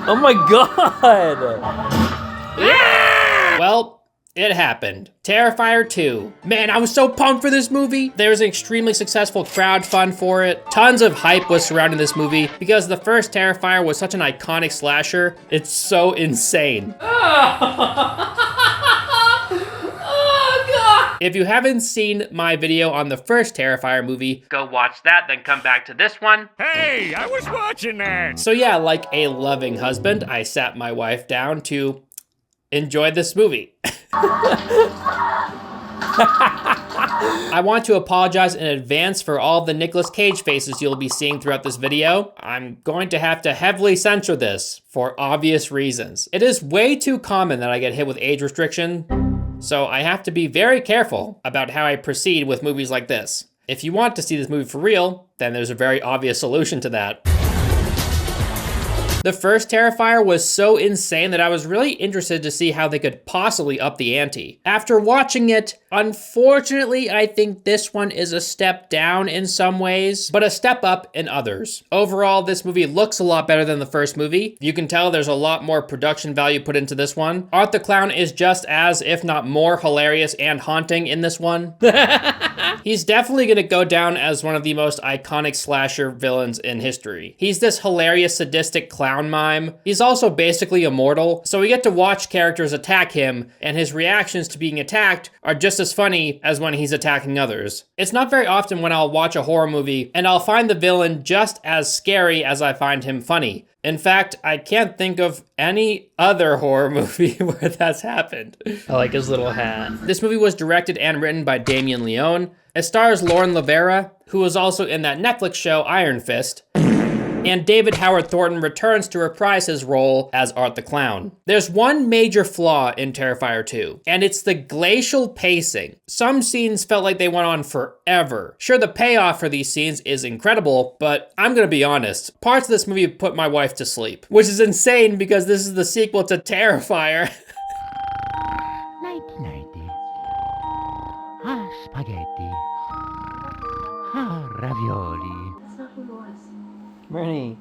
Oh my god! Well, it happened. Terrifier 2. Man, I was so pumped for this movie. There was an extremely successful crowdfund for it. Tons of hype was surrounding this movie because the first Terrifier was such an iconic slasher. It's so insane. If you haven't seen my video on the first Terrifier movie, go watch that, then come back to this one. Hey, I was watching that. So yeah, like a loving husband, I sat my wife down to enjoy this movie. I want to apologize in advance for all the Nicolas Cage faces you'll be seeing throughout this video. I'm going to have to heavily censor this for obvious reasons. It is way too common that I get hit with age restriction, so I have to be very careful about how I proceed with movies like this. If you want to see this movie for real, then there's a very obvious solution to that. The first Terrifier was so insane that I was really interested to see how they could possibly up the ante. After watching it, unfortunately, I think this one is a step down in some ways, but a step up in others. Overall, this movie looks a lot better than the first movie. You can tell there's a lot more production value put into this one. Art the Clown is just as, if not more, hilarious and haunting in this one. He's definitely gonna go down as one of the most iconic slasher villains in history. He's this hilarious, sadistic clown mime. He's also basically immortal, so we get to watch characters attack him, and his reactions to being attacked are just as funny as when he's attacking others. It's not very often when I'll watch a horror movie and I'll find the villain just as scary as I find him funny. In fact, I can't think of any other horror movie where that's happened. I like his little hat. This movie was directed and written by Damien Leone. It stars Lauren Lavera, who was also in that Netflix show Iron Fist. And David Howard Thornton returns to reprise his role as Art the Clown. There's one major flaw in Terrifier 2, and it's the glacial pacing. Some scenes felt like they went on forever. Sure, the payoff for these scenes is incredible, but I'm gonna be honest, parts of this movie put my wife to sleep, which is insane because this is the sequel to Terrifier. Nighty-nighty. Ah, spaghetti. Ah, ravioli. Bernie.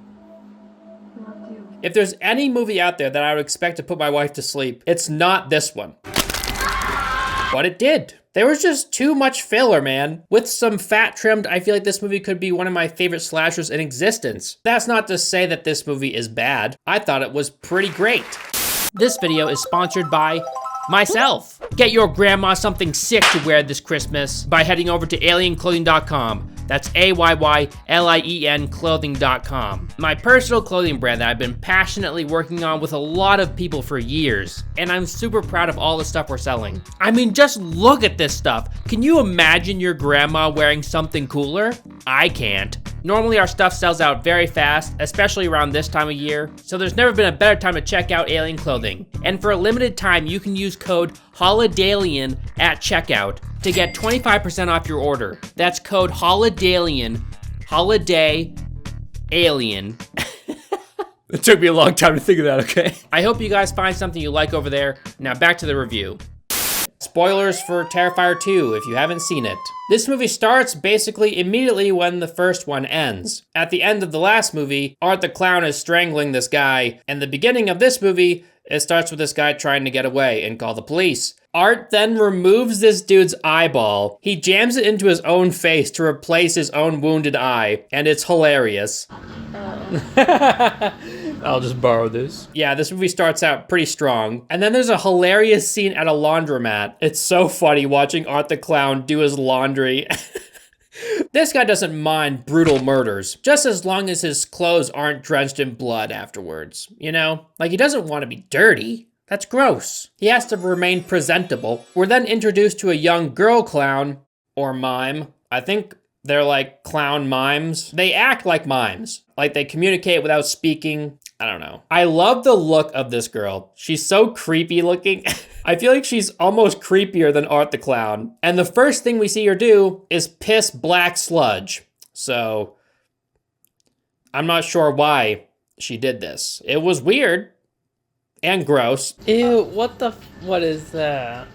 If there's any movie out there that I would expect to put my wife to sleep, it's not this one. But it did. There was just too much filler, man. With some fat trimmed, I feel like this movie could be one of my favorite slashers in existence. That's not to say that this movie is bad. I thought it was pretty great. This video is sponsored by myself. Get your grandma something sick to wear this Christmas by heading over to alienclothing.com. That's AYYLIEN clothing.com. My personal clothing brand that I've been passionately working on with a lot of people for years. And I'm super proud of all the stuff we're selling. I mean, just look at this stuff. Can you imagine your grandma wearing something cooler? I can't. Normally our stuff sells out very fast, especially around this time of year, so there's never been a better time to check out Alien Clothing. And for a limited time, you can use code HOLIDALIAN at checkout to get 25% off your order. That's code HOLIDALIAN, Holiday Alien. It took me a long time to think of that, okay? I hope you guys find something you like over there. Now back to the review. Spoilers for Terrifier 2 if you haven't seen it. This movie starts basically immediately when the first one ends. At the end of the last movie, Art the Clown is strangling this guy, and the beginning of this movie, it starts with this guy trying to get away and call the police. Art then removes this dude's eyeball. He jams it into his own face to replace his own wounded eye, and it's hilarious. I'll just borrow this. Yeah, this movie starts out pretty strong. And then there's a hilarious scene at a laundromat. It's so funny watching Art the Clown do his laundry. This guy doesn't mind brutal murders, just as long as his clothes aren't drenched in blood afterwards. You know? Like, he doesn't want to be dirty. That's gross. He has to remain presentable. We're then introduced to a young girl clown, or mime. I think they're like clown mimes. They act like mimes. Like they communicate without speaking. I don't know. I love the look of this girl. She's so creepy looking. I feel like she's almost creepier than Art the Clown. And the first thing we see her do is piss black sludge. So I'm not sure why she did this. It was weird and gross. Ew, what is that?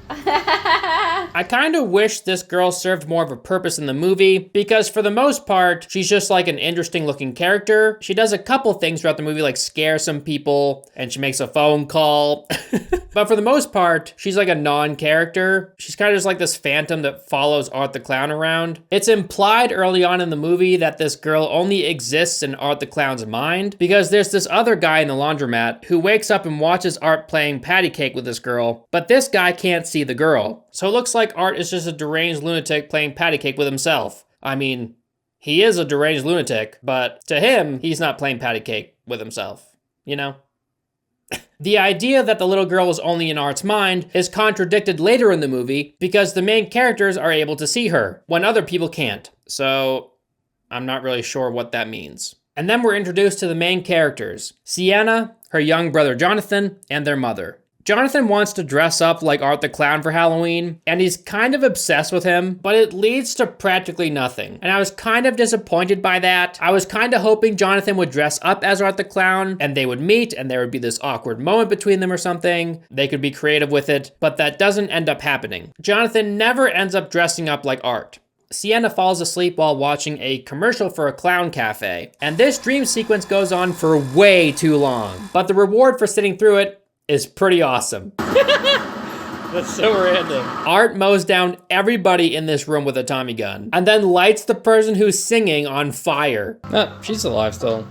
I kind of wish this girl served more of a purpose in the movie, because for the most part, she's just like an interesting looking character. She does a couple things throughout the movie, like scare some people, and she makes a phone call. But for the most part, she's like a non-character. She's kind of just like this phantom that follows Art the Clown around. It's implied early on in the movie that this girl only exists in Art the Clown's mind, because there's this other guy in the laundromat who wakes up and watches Art playing patty cake with this girl, but this guy can't see the girl. So it looks like Art is just a deranged lunatic playing patty cake with himself. I mean, he is a deranged lunatic, but to him, he's not playing patty cake with himself, you know? The idea that the little girl was only in Art's mind is contradicted later in the movie because the main characters are able to see her when other people can't. So I'm not really sure what that means. And then we're introduced to the main characters, Sienna, her young brother Jonathan, and their mother. Jonathan wants to dress up like Art the Clown for Halloween, and he's kind of obsessed with him, but it leads to practically nothing. And I was kind of disappointed by that. I was kind of hoping Jonathan would dress up as Art the Clown, and they would meet, and there would be this awkward moment between them or something. They could be creative with it, but that doesn't end up happening. Jonathan never ends up dressing up like Art. Sienna falls asleep while watching a commercial for a clown cafe, and this dream sequence goes on for way too long. But the reward for sitting through it is pretty awesome. That's so random. Art mows down everybody in this room with a Tommy gun, and then lights the person who's singing on fire. Oh, she's alive still.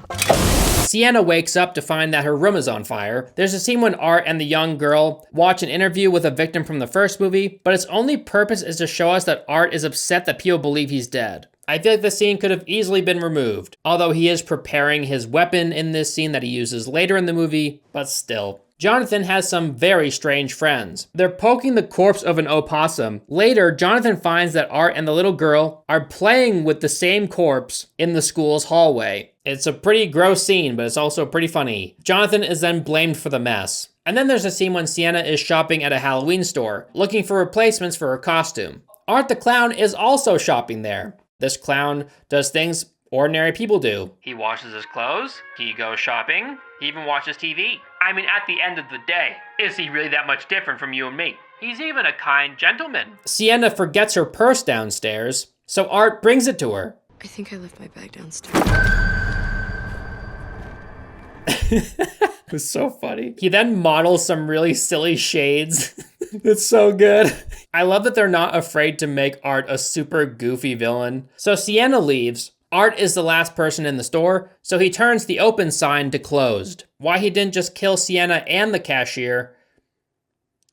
Sienna wakes up to find that her room is on fire. There's a scene when Art and the young girl watch an interview with a victim from the first movie, but its only purpose is to show us that Art is upset that people believe he's dead. I feel like the scene could have easily been removed, although he is preparing his weapon in this scene that he uses later in the movie, but still. Jonathan has some very strange friends. They're poking the corpse of an opossum. Later, Jonathan finds that Art and the little girl are playing with the same corpse in the school's hallway. It's a pretty gross scene, but it's also pretty funny. Jonathan is then blamed for the mess. And then there's a scene when Sienna is shopping at a Halloween store, looking for replacements for her costume. Art the Clown is also shopping there. This clown does things ordinary people do. He washes his clothes, he goes shopping, he even watches TV. I mean, at the end of the day, is he really that much different from you and me? He's even a kind gentleman. Sienna forgets her purse downstairs, so Art brings it to her. I think I left my bag downstairs. It was so funny. He then models some really silly shades. It's so good. I love that they're not afraid to make Art a super goofy villain. So Sienna leaves. Art is the last person in the store, so he turns the open sign to closed. Why he didn't just kill Sienna and the cashier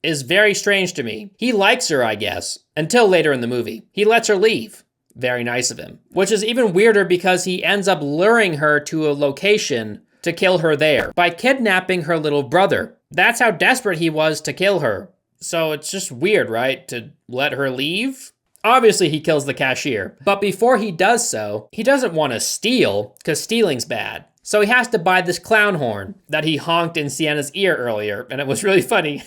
is very strange to me. He likes her, I guess, until later in the movie. He lets her leave. Very nice of him. Which is even weirder because he ends up luring her to a location to kill her there by kidnapping her little brother. That's how desperate he was to kill her. So it's just weird, right? To let her leave? Obviously, he kills the cashier. But before he does so, he doesn't want to steal, because stealing's bad. So he has to buy this clown horn that he honked in Sienna's ear earlier, and it was really funny.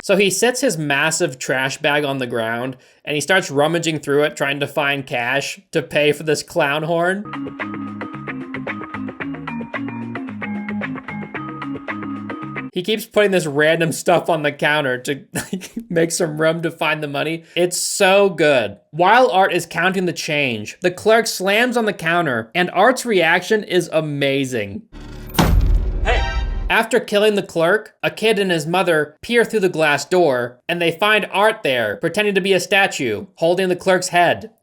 So he sits his massive trash bag on the ground, and he starts rummaging through it, trying to find cash to pay for this clown horn. He keeps putting this random stuff on the counter to make some room to find the money. It's so good. While Art is counting the change, the clerk slams on the counter, and Art's reaction is amazing. Hey! After killing the clerk, a kid and his mother peer through the glass door, and they find Art there, pretending to be a statue, holding the clerk's head.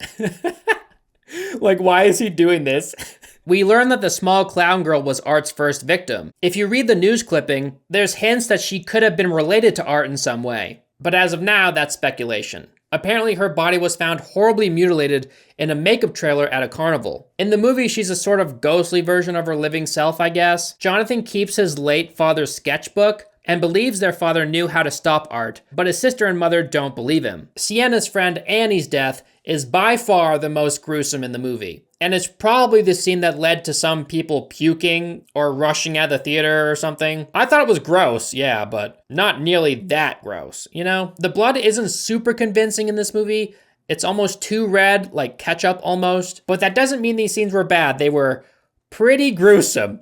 Like, why is he doing this? We learn that the small clown girl was Art's first victim. If you read the news clipping, there's hints that she could have been related to Art in some way. But as of now, that's speculation. Apparently her body was found horribly mutilated in a makeup trailer at a carnival. In the movie, she's a sort of ghostly version of her living self, I guess. Jonathan keeps his late father's sketchbook and believes their father knew how to stop Art, but his sister and mother don't believe him. Sienna's friend Annie's death is by far the most gruesome in the movie. And it's probably the scene that led to some people puking or rushing out of the theater or something. I thought it was gross, yeah, but not nearly that gross, you know? The blood isn't super convincing in this movie. It's almost too red, like ketchup almost. But that doesn't mean these scenes were bad. They were pretty gruesome.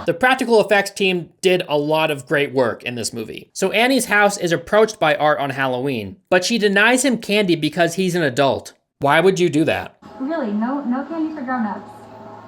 The practical effects team did a lot of great work in this movie. So Annie's house is approached by Art on Halloween, but she denies him candy because he's an adult. Why would you do that? Really, no candy for grown-ups.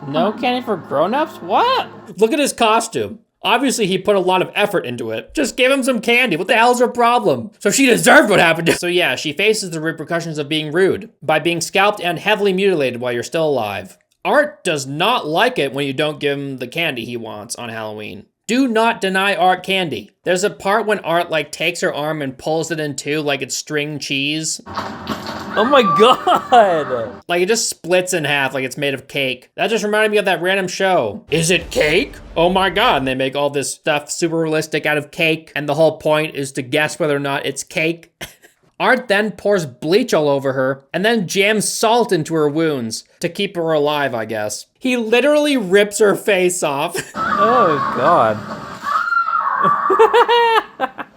No candy for grown-ups? What? Look at his costume. Obviously, he put a lot of effort into it. Just give him some candy. What the hell's her problem? So she deserved what happened to her. So yeah, she faces the repercussions of being rude by being scalped and heavily mutilated while you're still alive. Art does not like it when you don't give him the candy he wants on Halloween. Do not deny Art candy. There's a part when Art like takes her arm and pulls it in two like it's string cheese. Oh my god! Like it just splits in half like it's made of cake. That just reminded me of that random show. Is it cake? Oh my god, and they make all this stuff super realistic out of cake, and the whole point is to guess whether or not it's cake. Art then pours bleach all over her, and then jams salt into her wounds to keep her alive, I guess. He literally rips her face off. Oh god.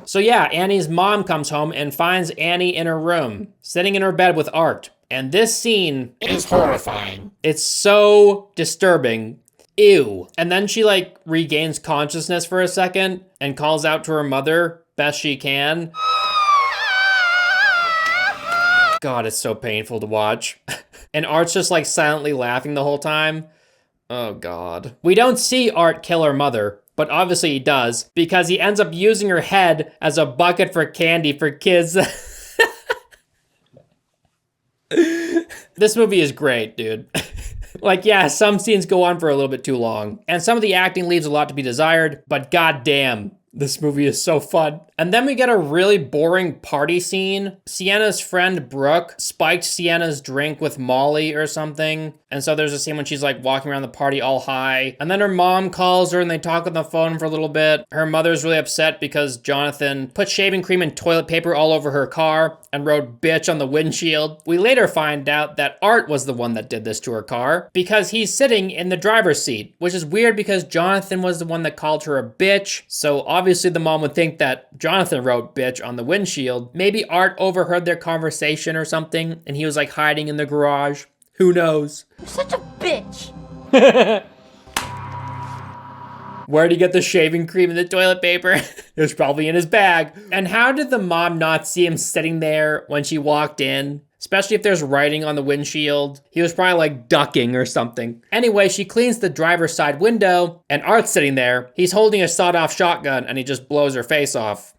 So yeah, Annie's mom comes home and finds Annie in her room, sitting in her bed with Art. And this scene is horrifying. It's so disturbing. Ew. And then she like regains consciousness for a second and calls out to her mother best she can. God, it's so painful to watch. And Art's just like silently laughing the whole time. Oh God. We don't see Art kill her mother, but obviously he does, because he ends up using her head as a bucket for candy for kids. This movie is great, dude. Like, yeah, some scenes go on for a little bit too long, and some of the acting leaves a lot to be desired, but goddamn, this movie is so fun. And then we get a really boring party scene. Sienna's friend Brooke spiked Sienna's drink with Molly or something. And so there's a scene when she's like walking around the party all high. And then her mom calls her and they talk on the phone for a little bit. Her mother's really upset because Jonathan put shaving cream and toilet paper all over her car and wrote bitch on the windshield. We later find out that Art was the one that did this to her car because he's sitting in the driver's seat, which is weird because Jonathan was the one that called her a bitch. So obviously the mom would think that Jonathan wrote bitch on the windshield. Maybe Art overheard their conversation or something and he was like hiding in the garage. Who knows? You're such a bitch. Where'd he get the shaving cream and the toilet paper? It was probably in his bag. And how did the mom not see him sitting there when she walked in? Especially if there's writing on the windshield. He was probably like ducking or something. Anyway, she cleans the driver's side window and Art's sitting there. He's holding a sawed-off shotgun and he just blows her face off.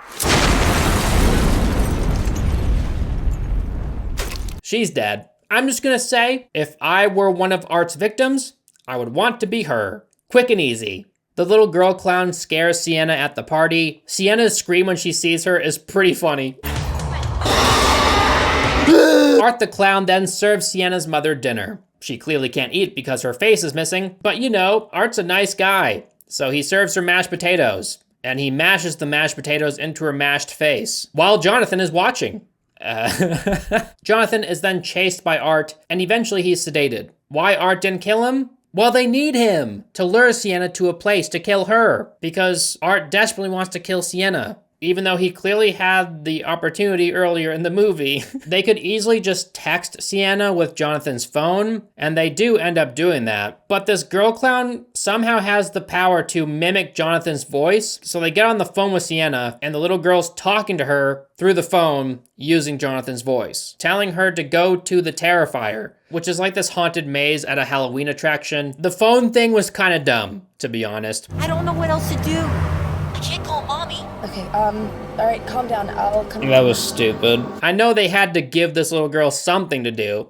She's dead. I'm just gonna say, if I were one of Art's victims, I would want to be her. Quick and easy. The little girl clown scares Sienna at the party. Sienna's scream when she sees her is pretty funny. Art the clown then serves Sienna's mother dinner. She clearly can't eat because her face is missing, but you know, Art's a nice guy. So he serves her mashed potatoes, and he mashes the mashed potatoes into her mashed face, while Jonathan is watching. Jonathan is then chased by Art, and eventually he's sedated. Why Art didn't kill him? Well, they need him to lure Sienna to a place to kill her, because Art desperately wants to kill Sienna. Even though he clearly had the opportunity earlier in the movie, they could easily just text Sienna with Jonathan's phone, and they do end up doing that. But this girl clown somehow has the power to mimic Jonathan's voice, so they get on the phone with Sienna, and the little girl's talking to her through the phone using Jonathan's voice, telling her to go to the Terrifier, which is like this haunted maze at a Halloween attraction. The phone thing was kind of dumb, to be honest. I don't know what else to do. I can't call mommy. Okay, alright, calm down. I'll come. That was stupid. I know they had to give this little girl something to do.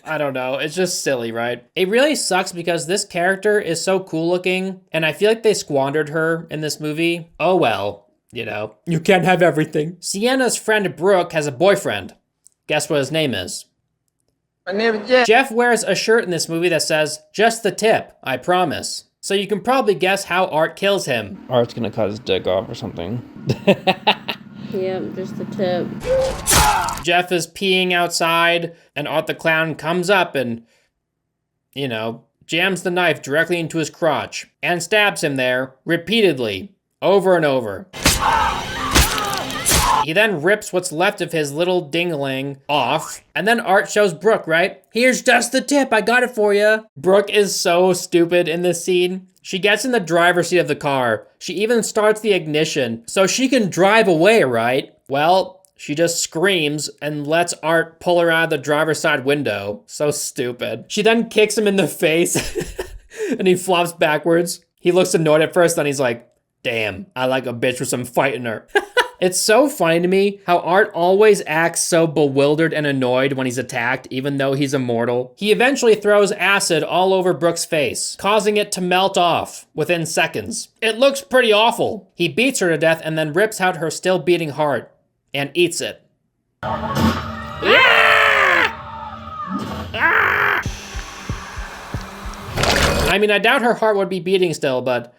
I don't know, it's just silly, right? It really sucks because this character is so cool looking, and I feel like they squandered her in this movie. Oh well, you know, you can't have everything. Sienna's friend Brooke has a boyfriend. Guess what his name is? My name is Jeff. Jeff wears a shirt in this movie that says, "Just the tip, I promise." So you can probably guess how Art kills him. Art's gonna cut his dick off or something. Yep, just the tip. Jeff is peeing outside, and Art the Clown comes up and, you know, jams the knife directly into his crotch and stabs him there repeatedly, over and over. He then rips what's left of his little dingling off, and then Art shows Brooke, right? Here's just the tip, I got it for you. Brooke is so stupid in this scene. She gets in the driver's seat of the car. She even starts the ignition so she can drive away, right? Well, she just screams and lets Art pull her out of the driver's side window. So stupid. She then kicks him in the face and he flops backwards. He looks annoyed at first, then he's like, damn, I like a bitch with some fight in her. It's so funny to me how Art always acts so bewildered and annoyed when he's attacked, even though he's immortal. He eventually throws acid all over Brooke's face, causing it to melt off within seconds. It looks pretty awful. He beats her to death and then rips out her still beating heart and eats it. I mean, I doubt her heart would be beating still, but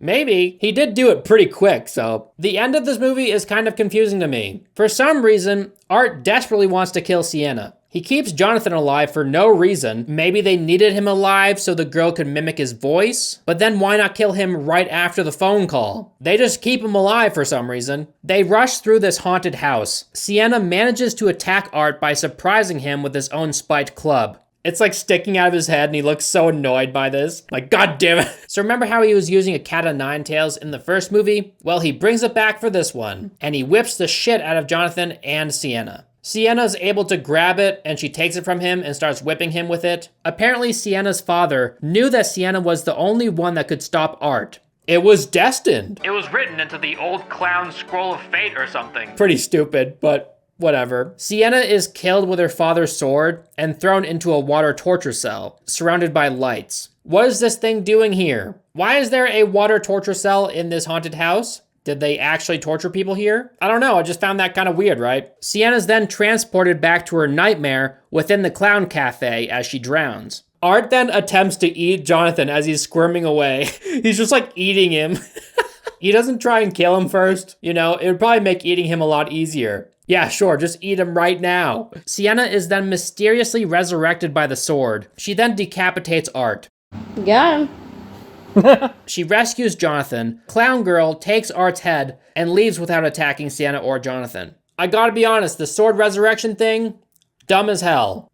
maybe. He did do it pretty quick, so. The end of this movie is kind of confusing to me. For some reason, Art desperately wants to kill Sienna. He keeps Jonathan alive for no reason. Maybe they needed him alive so the girl could mimic his voice, but then why not kill him right after the phone call? They just keep him alive for some reason. They rush through this haunted house. Sienna manages to attack Art by surprising him with his own spiked club. It's like sticking out of his head and he looks so annoyed by this. Like, god damn it. So remember how he was using a cat o' nine tails in the first movie? Well, he brings it back for this one, and he whips the shit out of Jonathan and Sienna. Sienna's able to grab it, and she takes it from him and starts whipping him with it. Apparently, Sienna's father knew that Sienna was the only one that could stop Art. It was destined. It was written into the old clown scroll of fate or something. Pretty stupid, but whatever. Sienna is killed with her father's sword and thrown into a water torture cell, surrounded by lights. What is this thing doing here? Why is there a water torture cell in this haunted house? Did they actually torture people here? I don't know, I just found that kind of weird, right? Sienna's then transported back to her nightmare within the clown cafe as she drowns. Art then attempts to eat Jonathan as he's squirming away. He's just like eating him. He doesn't try and kill him first. You know, it would probably make eating him a lot easier. Yeah, sure, just eat him right now. Sienna is then mysteriously resurrected by the sword. She then decapitates Art. Got him. She rescues Jonathan. Clown Girl takes Art's head and leaves without attacking Sienna or Jonathan. I gotta be honest, the sword resurrection thing, dumb as hell.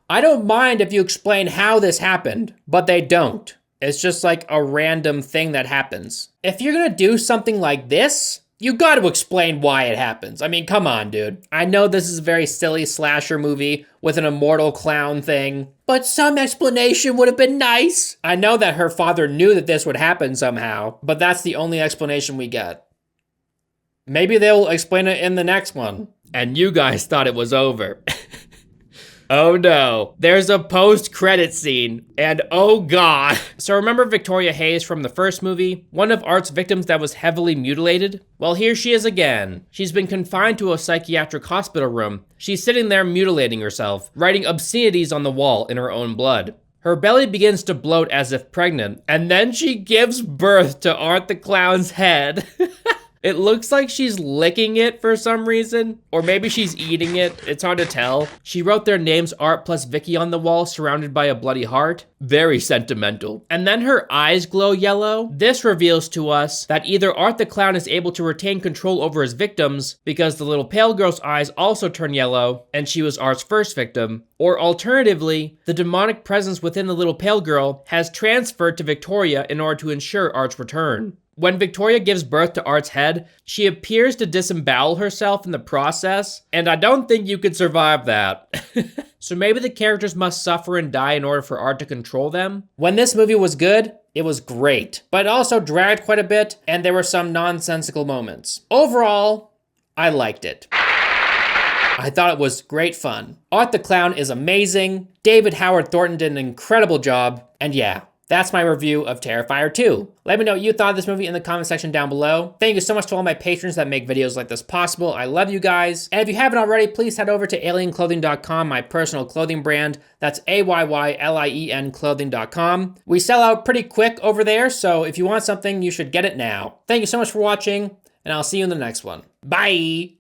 I don't mind if you explain how this happened, but they don't. It's just like a random thing that happens. If you're gonna do something like this, you gotta explain why it happens. I mean, come on, dude. I know this is a very silly slasher movie with an immortal clown thing, but some explanation would have been nice. I know that her father knew that this would happen somehow, but that's the only explanation we get. Maybe they'll explain it in the next one. And you guys thought it was over. Oh no, there's a post-credit scene, and oh god. So remember Victoria Hayes from the first movie? One of Art's victims that was heavily mutilated? Well, here she is again. She's been confined to a psychiatric hospital room. She's sitting there mutilating herself, writing obscenities on the wall in her own blood. Her belly begins to bloat as if pregnant, and then she gives birth to Art the Clown's head. It looks like she's licking it for some reason, or maybe she's eating it. It's hard to tell. She wrote their names Art plus Vicky on the wall, surrounded by a bloody heart. Very sentimental. And then her eyes glow yellow. This reveals to us that either Art the Clown is able to retain control over his victims because the little pale girl's eyes also turn yellow and she was Art's first victim, or alternatively, the demonic presence within the little pale girl has transferred to Victoria in order to ensure Art's return. When Victoria gives birth to Art's head, she appears to disembowel herself in the process, and I don't think you could survive that. So maybe the characters must suffer and die in order for Art to control them? When this movie was good, it was great, but it also dragged quite a bit, and there were some nonsensical moments. Overall, I liked it. I thought it was great fun. Art the Clown is amazing, David Howard Thornton did an incredible job, and yeah. That's my review of Terrifier 2. Let me know what you thought of this movie in the comment section down below. Thank you so much to all my patrons that make videos like this possible. I love you guys. And if you haven't already, please head over to alienclothing.com, my personal clothing brand. That's AYYLIEN clothing.com. We sell out pretty quick over there, so if you want something, you should get it now. Thank you so much for watching, and I'll see you in the next one. Bye!